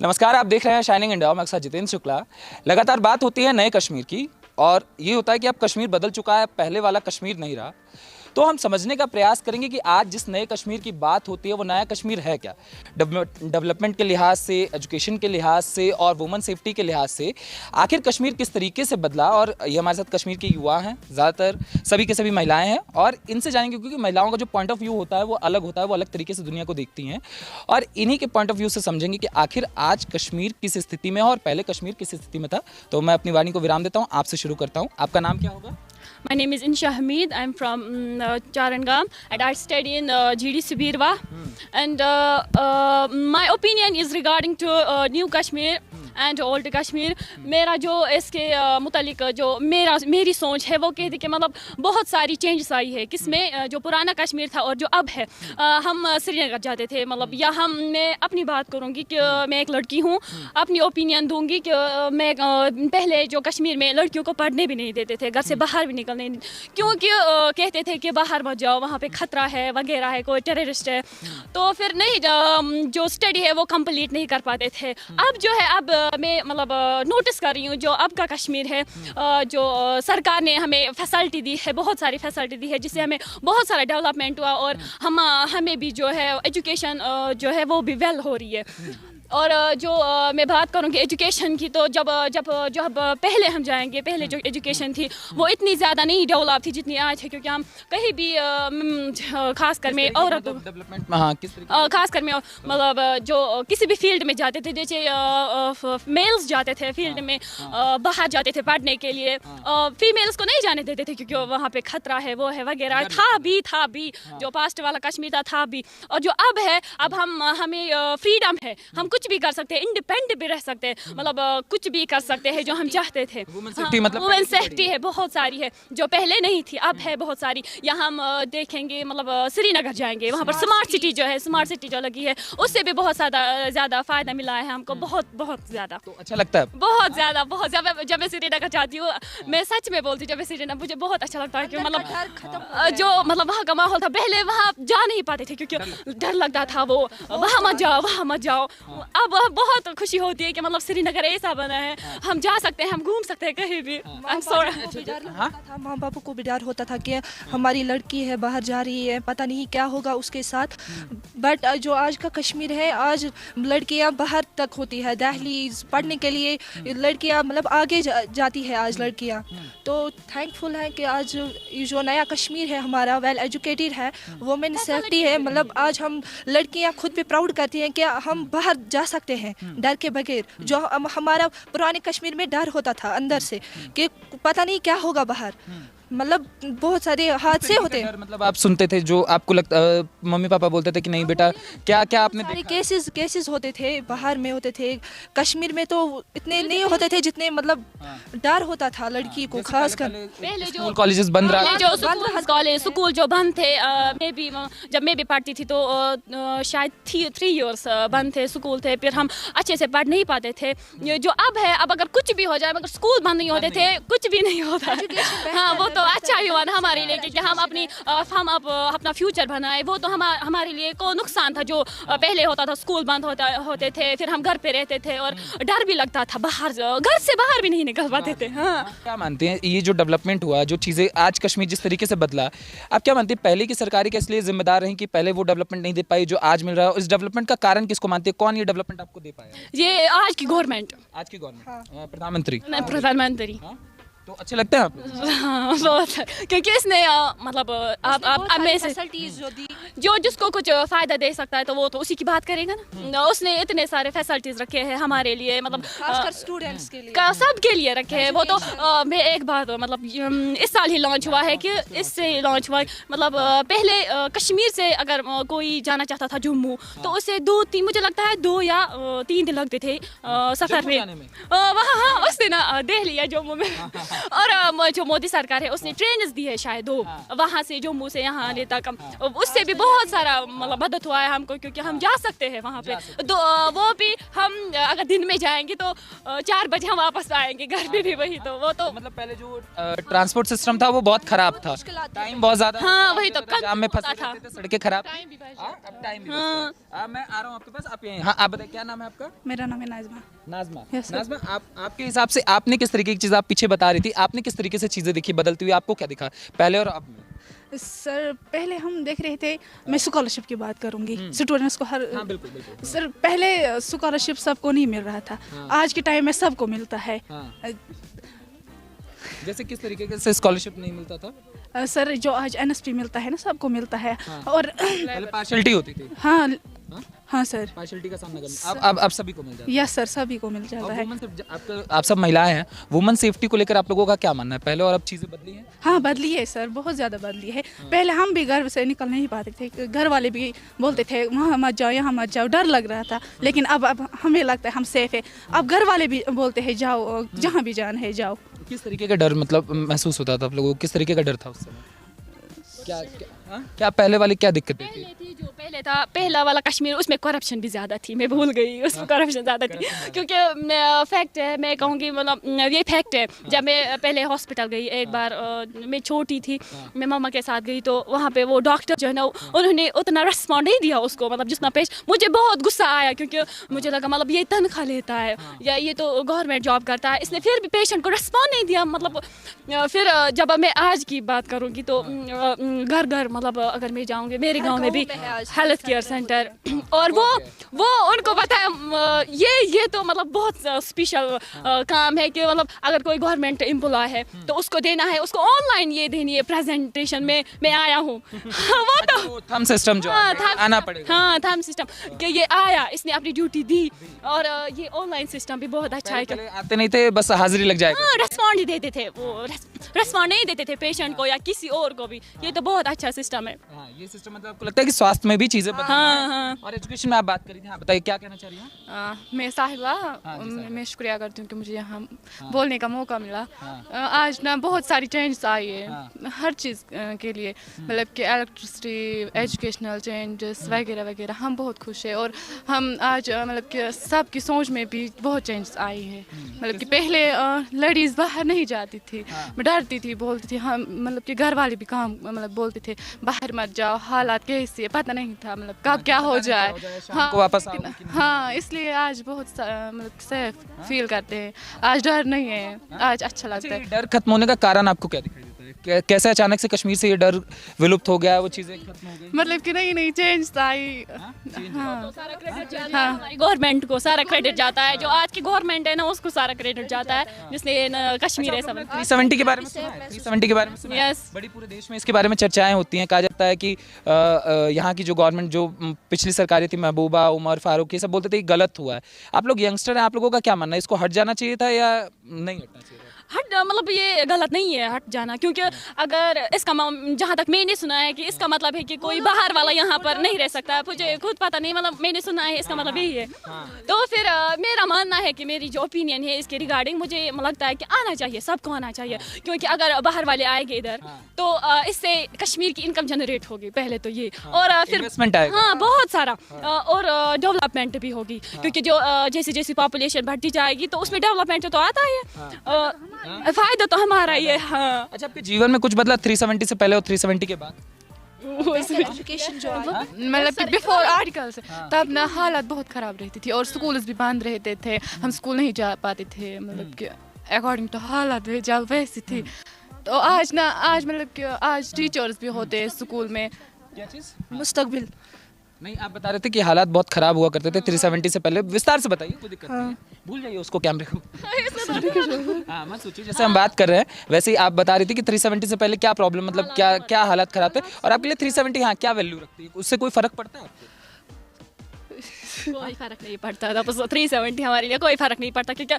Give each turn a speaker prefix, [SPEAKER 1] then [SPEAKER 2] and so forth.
[SPEAKER 1] नमस्कार, आप देख रहे हैं शाइनिंग इंडिया। मैं अक्सर जितेंद्र शुक्ला। लगातार बात होती है नए कश्मीर की और ये होता है कि अब कश्मीर बदल चुका है, पहले वाला कश्मीर नहीं रहा। तो हम समझने का प्रयास करेंगे कि आज जिस नए कश्मीर की बात होती है वो नया कश्मीर है क्या, डेवलपमेंट के लिहाज से, एजुकेशन के लिहाज से और वुमेन सेफ्टी के लिहाज से आखिर कश्मीर किस तरीके से बदला। और ये हमारे साथ कश्मीर के युवा हैं, ज़्यादातर सभी के सभी महिलाएं हैं और इनसे जानेंगे क्योंकि महिलाओं का जो पॉइंट ऑफ व्यू होता है वो अलग होता है, वो अलग तरीके से दुनिया को देखती हैं और इन्हीं के पॉइंट ऑफ व्यू से समझेंगे कि आखिर आज कश्मीर किस स्थिति में है और पहले कश्मीर किस स्थिति में था। तो मैं अपनी वाणी को विराम देता हूँ, आपसे शुरू करता हूँ। आपका नाम क्या होगा?
[SPEAKER 2] My name is Insha Hamid. I'm from Charangam and I study in GD Subirwa. And my opinion is regarding to New Kashmir and Old Kashmir. मेरा जो इसके मुतालिक जो मेरी सोच है वो कहती कि मतलब बहुत सारी चेंजेस आई है किसमें, जो पुराना कश्मीर था और जो अब है। हम श्रीनगर जाते थे, मतलब यहाँ मैं अपनी बात करूँगी कि मैं एक लड़की हूँ, अपनी ओपिनियन दूंगी कि मैं पहले जो कश्मीर में लड़कियों को पढ़ने भी नहीं देते थे, घर से बाहर भी निकलने, क्योंकि कहते थे कि बाहर मत जाओ, वहाँ पे खतरा है वगैरह है, कोई टेररिस्ट है, तो फिर नहीं जो स्टडी है वो कंप्लीट नहीं कर पाते थे। अब जो है अब मैं मतलब नोटिस कर रही हूँ जो अब का कश्मीर है, जो सरकार ने हमें फैसिलिटी दी है, बहुत सारी फैसिलिटी दी है जिससे हमें बहुत सारा डेवलपमेंट हुआ और हमें भी जो है एजुकेशन जो है वो भी वेल हो रही है। और जो मैं बात करूँगी एजुकेशन की, तो जब पहले हम जाएंगे, पहले जो एजुकेशन थी वो इतनी ज़्यादा नहीं डेवलप थी जितनी आज है, क्योंकि हम कहीं भी खासकर में औरत खासकर में मतलब जो किसी भी फील्ड में जाते थे, जैसे मेल्स जाते थे फील्ड में, बाहर जाते थे पढ़ने के लिए, फीमेल्स को नहीं जाने देते थे क्योंकि वहाँ पे खतरा है वो है वगैरह, था भी जो पास्ट वाला कश्मीर था भी। और जो अब है, अब हमें फ्रीडम है, हम कुछ भी कर सकते हैं, इंडिपेंडेंट भी रह सकते हैं, मतलब कुछ भी कर सकते हैं जो हम चाहते थे। वुमेन सेफ्टी है बहुत सारी है जो पहले नहीं थी, अब है बहुत सारी। यहाँ हम देखेंगे मतलब श्रीनगर जाएंगे, वहाँ पर स्मार्ट सिटी जो है, स्मार्ट सिटी जो लगी है उससे भी बहुत ज़्यादा फ़ायदा मिला है हमको, बहुत ज़्यादा।
[SPEAKER 1] तो अच्छा लगता है? बहुत
[SPEAKER 2] ज़्यादा। जब मैं श्रीनगर जाती हूँ, मैं सच में बोलती हूँ, जब मैं श्रीनगर, मुझे बहुत अच्छा लगता है कि मतलब जो मतलब वहाँ का माहौल था, पहले वहाँ जा नहीं पाते थे क्योंकि डर लगता था, वो वहाँ मत जाओ। अब बहुत खुशी होती है कि मतलब श्रीनगर ऐसा बना है, हम जा सकते हैं, हम घूम सकते हैं कहीं भी।
[SPEAKER 3] माँ बापू को भी डर होता था कि हमारी लड़की है बाहर जा रही है, पता नहीं क्या होगा उसके साथ। बट जो आज का कश्मीर है, आज लड़कियाँ बाहर तक होती है, दिल्ली पढ़ने के लिए लड़कियाँ मतलब आगे जाती है आज लड़कियाँ। तो थैंकफुल है कि आज जो नया कश्मीर है हमारा वेल एजुकेटेड है, वुमेन सेफ्टी है, मतलब आज हम लड़कियाँ खुद पे प्राउड करती हैं कि हम बाहर जा सकते हैं डर के बगैर। जो हमारा पुराने कश्मीर में डर होता था अंदर से कि पता नहीं क्या होगा बाहर, मतलब बहुत सारे हादसे होते हैं।
[SPEAKER 1] मतलब आप सुनते थे जो आपको लगता, मम्मी पापा बोलते थे कि नहीं बेटा, क्या आपने
[SPEAKER 3] सारे केसेस होते थे, बाहर में होते थे, कश्मीर में तो इतने नहीं होते थे जितने मतलब डर होता था लड़की को, खास कर
[SPEAKER 2] पहले जो
[SPEAKER 1] कॉलेजेस बंद रहा,
[SPEAKER 2] जो कॉलेज स्कूल जो बंद थे, जब मैं भी पढ़ती थी तो शायद 3 इयर्स बंद थे, स्कूल थे, फिर हम अच्छे से पढ़ नहीं पाते थे। जो अब है, अब अगर कुछ भी हो जाए मगर स्कूल बंद नहीं होते थे, कुछ भी नहीं होता। हाँ, वो तो अच्छा ही हुआ ना हमारे लिए, क्योंकि हम अपना फ्यूचर बनाए। वो तो हमारे लिए को नुकसान था जो पहले होता था, स्कूल बंद होते थे, फिर हम घर पे रहते थे और डर भी लगता था, घर से बाहर भी नहीं निकल पाते थे। हाँ,
[SPEAKER 1] क्या मानते हैं ये जो डेवलपमेंट हुआ, जो चीज़ें आज कश्मीर जिस तरीके से बदला, आप क्या मानते हैं पहले की सरकारें किस लिए जिम्मेदार रहीं कि पहले वो डेवलपमेंट नहीं दे पाई जो आज मिल रहा है? इस डेवलपमेंट का कारण किसको मानते हैं? कौन ये डेवलपमेंट आपको दे पाया?
[SPEAKER 2] ये आज की गवर्नमेंट,
[SPEAKER 1] प्रधानमंत्री। तो अच्छे लगते हैं आप?
[SPEAKER 2] हाँ, बहुत, क्योंकि इसने मतलब आप में से जो जिसको कुछ फ़ायदा दे सकता है तो वो तो उसी की बात करेगा ना। उसने इतने सारे फैसिलिटीज़ रखे हैं हमारे लिए, मतलब
[SPEAKER 3] स्टूडेंट्स के लिए,
[SPEAKER 2] सब के लिए रखे हैं। वो तो मैं एक बात मतलब इस साल ही लॉन्च हुआ है कि इससे लॉन्च हुआ, मतलब पहले कश्मीर से अगर कोई जाना चाहता था जम्मू तो उसे 2-3 मुझे लगता है 2 या 3 दिन लगते थे सफ़र में वहाँ। हाँ, उस दिन दिल्ली या जम्मू में। और जो मोदी सरकार है उसने ट्रेन दी है शायद 2, वहाँ से जम्मू से यहाँ आने तक, उससे भी बहुत सारा मतलब मदद हुआ है हमको, क्योंकि हम जा सकते हैं वहाँ पे। वो भी हम अगर दिन में जाएंगे तो 4 बजे हम वापस आएंगे, घर में भी वही, तो वो तो
[SPEAKER 1] मतलब पहले जो ट्रांसपोर्ट सिस्टम था वो बहुत खराब था, टाइम बहुत ज्यादा,
[SPEAKER 2] हाँ, वही तो
[SPEAKER 1] जाम में फंसे
[SPEAKER 2] था।
[SPEAKER 1] रहते थे, सड़कें खराब।
[SPEAKER 2] टाइम भी बच
[SPEAKER 1] अब टाइम भी
[SPEAKER 2] हाँ।
[SPEAKER 1] बचता है। मैं आ रहा हूँ आपके पास, आप यहीं। हाँ, आप बताइए क्या नाम है आपका?
[SPEAKER 3] मेरा नाम है नाजमा।
[SPEAKER 1] नाजमा।
[SPEAKER 3] Yes, sir.
[SPEAKER 1] नाजमा, आपके हिसाब से आपने किस तरीके की चीज़, आप पीछे बता रही थी, आपने किस तरीके से चीज़ें देखी बदलती हुई, आपको क्या दिखा पहले और अब में?
[SPEAKER 4] सर पहले हम देख रहे थे, मैं स्कॉलरशिप की बात करूंगी, स्टूडेंट्स को हर
[SPEAKER 1] हाँ बिल्कुल बिल्कुल।
[SPEAKER 4] सर पहले स्कॉलरशिप सबको नहीं मिल रहा था, आज के टाइम में सबको मिलता है।
[SPEAKER 1] हाँ। जैसे किस तरीके से स्कॉलरशिप नहीं मिलता था?
[SPEAKER 4] सर जो आज एनएसपी मिलता है ना, सबको मिलता है। और
[SPEAKER 1] पहले पार्शलिटी होती थी।
[SPEAKER 4] हाँ
[SPEAKER 1] हाँ?
[SPEAKER 4] हाँ सर,
[SPEAKER 1] पार्शलिटी का सामना करना, अब सभी को मिल जाता है।
[SPEAKER 4] यस सर, सभी को मिल जाता
[SPEAKER 1] और
[SPEAKER 4] है।
[SPEAKER 1] वुमन, आप सब महिलाएं हैं, वुमन सेफ्टी को लेकर आप लोगों का क्या मानना है? पहले और अब चीज़ें बदली हैं?
[SPEAKER 4] हाँ बदली है सर, बहुत ज़्यादा बदली है। पहले हम भी घर से निकल नहीं पाते थे, घर वाले भी बोलते थे वहाँ मत जाओ, यहाँ मत जाओ, डर लग रहा था। लेकिन अब हमें लगता है हम सेफ है। अब घर वाले भी बोलते हैं जाओ, जहाँ भी जाना है जाओ।
[SPEAKER 1] किस तरीके का डर मतलब महसूस होता था आप लोगों को? किस तरीके का डर था उस समय? क्या पहले वाली क्या दिक्कतें थी?
[SPEAKER 2] पहले थी, जो पहले था पहला वाला कश्मीर, उसमें करप्शन भी ज़्यादा थी, मैं भूल गई, उसमें करप्शन ज़्यादा थी। क्योंकि फैक्ट है, मैं कहूँगी मतलब ये फैक्ट है। जब मैं पहले हॉस्पिटल गई एक बार, मैं छोटी थी, मैं मामा के साथ गई, तो वहाँ पे वो डॉक्टर जो है ना, उन्होंने उतना रिस्पॉन्ड नहीं दिया उसको, मतलब जितना मुझे बहुत गुस्सा आया, क्योंकि मुझे लगा मतलब ये तनख्वाह लेता है या ये तो गवर्नमेंट जॉब करता है, इसने फिर भी पेशेंट को रिस्पॉन्ड नहीं दिया। मतलब फिर जब मैं आज की बात करूँगी तो घर घर मतलब अगर मैं जाऊँगी, मेरे गांव में भी हेल्थ केयर सेंटर, और वो उनको पता है ये तो मतलब बहुत स्पेशल काम है कि मतलब अगर कोई गवर्नमेंट एम्प्लॉय है तो उसको देना है, उसको ऑनलाइन ये देनी है प्रेजेंटेशन में मैं आया हूँ। वो तो
[SPEAKER 1] थंब सिस्टम जो आना पड़ेगा।
[SPEAKER 2] हाँ, थंब सिस्टम कि ये आया, इसने अपनी ड्यूटी दी, और ये ऑनलाइन सिस्टम भी बहुत अच्छा है।
[SPEAKER 1] पहले आते नहीं थे, बस हाजिरी लग जाएगा।
[SPEAKER 2] हाँ, रेस्पॉन्ड ही देते थे, वो रेस्पॉन्ड नहीं देते थे पेशेंट को या किसी और को भी। ये तो बहुत अच्छा सिस्टम है।
[SPEAKER 1] हाँ, ये सिस्टम मतलब आपको लगता है कि स्वास्थ्य में भी चीजें बदल
[SPEAKER 2] हाँ,
[SPEAKER 1] रही हैं?
[SPEAKER 2] हाँ।
[SPEAKER 1] और एजुकेशन में आप बात करी थी, हाँ बताइए क्या कहना चाह रही हैं?
[SPEAKER 5] मैं साहिबा, मैं शुक्रिया करती हूँ कि मुझे यहाँ बोलने का मौका मिला। आज ना बहुत सारी चेंजेस आई है हर चीज़ के लिए, मतलब कि इलेक्ट्रिसिटी, एजुकेशनल चेंजेस वगैरह वगैरह। हम बहुत खुश हैं, और हम आज मतलब कि सबकी सोच में भी बहुत चेंजेस आई है। मतलब कि पहले लेडीज़ बाहर नहीं जाती थी, डरती थी, बोलती थी, हम मतलब कि घर वाले भी काम मतलब बोलते थे बाहर मत जाओ, हालात कैसी है पता नहीं था, मतलब कब क्या हो जाए। हाँ,
[SPEAKER 1] को वापस आओ कि नहीं?
[SPEAKER 5] हाँ, इसलिए आज बहुत मतलब सेफ फील करते हैं, आज डर नहीं है, आज अच्छा लगता है।
[SPEAKER 1] ये डर खत्म होने का कारण आपको क्या दिखाई देता है? कैसे अचानक से कश्मीर से ये डर विलुप्त हो गया, वो चीजें खत्म हो गई?
[SPEAKER 5] मतलब कि नई नई चेंज आई। हाँ,
[SPEAKER 2] सारा क्रेडिट जाता है हमारी गवर्नमेंट को, सारा क्रेडिट जाता है, जो आज की गवर्नमेंट है ना उसको सारा क्रेडिट जाता है, जिसने कश्मीर है सब।
[SPEAKER 1] 370 के बारे में सुना है? 370 के बारे में सुना है?
[SPEAKER 2] Yes.
[SPEAKER 1] बड़ी पूरे देश में इसके बारे में चर्चाएं होती हैं। कहा जाता है कि यहाँ की जो गवर्नमेंट, जो पिछली सरकारें थी, महबूबा, उमर फारूक, ये सब बोलते थे कि गलत हुआ है। आप लोग यंगस्टर हैं, आप लोगों का क्या मानना है? इसको हट जाना चाहिए था या नहीं हटना चाहिए था?
[SPEAKER 2] हट मतलब ये गलत नहीं है हट जाना, क्योंकि अगर इसका जहाँ तक मैंने सुना है कि इसका मतलब है कि कोई बाहर वाला यहाँ पर नहीं रह सकता, मुझे खुद पता नहीं, मतलब मैंने सुना है इसका मतलब यही है। तो फिर मेरा मानना है कि मेरी जो ओपिनियन है इसके रिगार्डिंग, मुझे लगता है कि आना चाहिए, सबको आना चाहिए, क्योंकि अगर बाहर वाले आएंगे इधर तो इससे कश्मीर की इनकम जनरेट होगी पहले तो ये, और फिर
[SPEAKER 1] इन्वेस्टमेंट आएगा।
[SPEAKER 2] हाँ बहुत सारा, और डेवलपमेंट भी होगी, क्योंकि जो जैसे जैसे पॉपुलेशन बढ़ती जाएगी तो उसमें डेवलपमेंट तो आता ही है, फायदा तो हमारा ही है। हाँ,
[SPEAKER 1] अच्छा, आपके जीवन में कुछ बदला 370 से पहले और 370 के बाद?
[SPEAKER 3] एजुकेशन जो है
[SPEAKER 5] मतलब कि बिफोर आर्टिकल्स तब ना हालत बहुत ख़राब रहती थी, और स्कूल्स भी बंद रहते थे, हम स्कूल नहीं जा पाते थे, मतलब कि अकॉर्डिंग टू हालत जब वैसी थी। तो आज मतलब कि आज टीचर्स भी होते हैं स्कूल में।
[SPEAKER 1] क्या चीज़?
[SPEAKER 3] मुस्तकबिल।
[SPEAKER 1] नहीं, आप बता रहे थे कि हालात बहुत खराब हुआ करते थे 370 से पहले, विस्तार से बताइए, कोई दिक्कत नहीं है, भूल जाइए उसको कैमरे को। हाँ, मत सोचिए, जैसे हम बात कर रहे हैं वैसे ही आप बता रही थी कि 370 से पहले क्या प्रॉब्लम, मतलब क्या हालात खराब थे, और आपके लिए 370 हाँ क्या वैल्यू रखती है, उससे कोई फर्क पड़ता है आपको?
[SPEAKER 2] कोई फर्क नहीं पड़ता था, बस 370 हमारे लिए कोई फर्क नहीं पड़ता, क्योंकि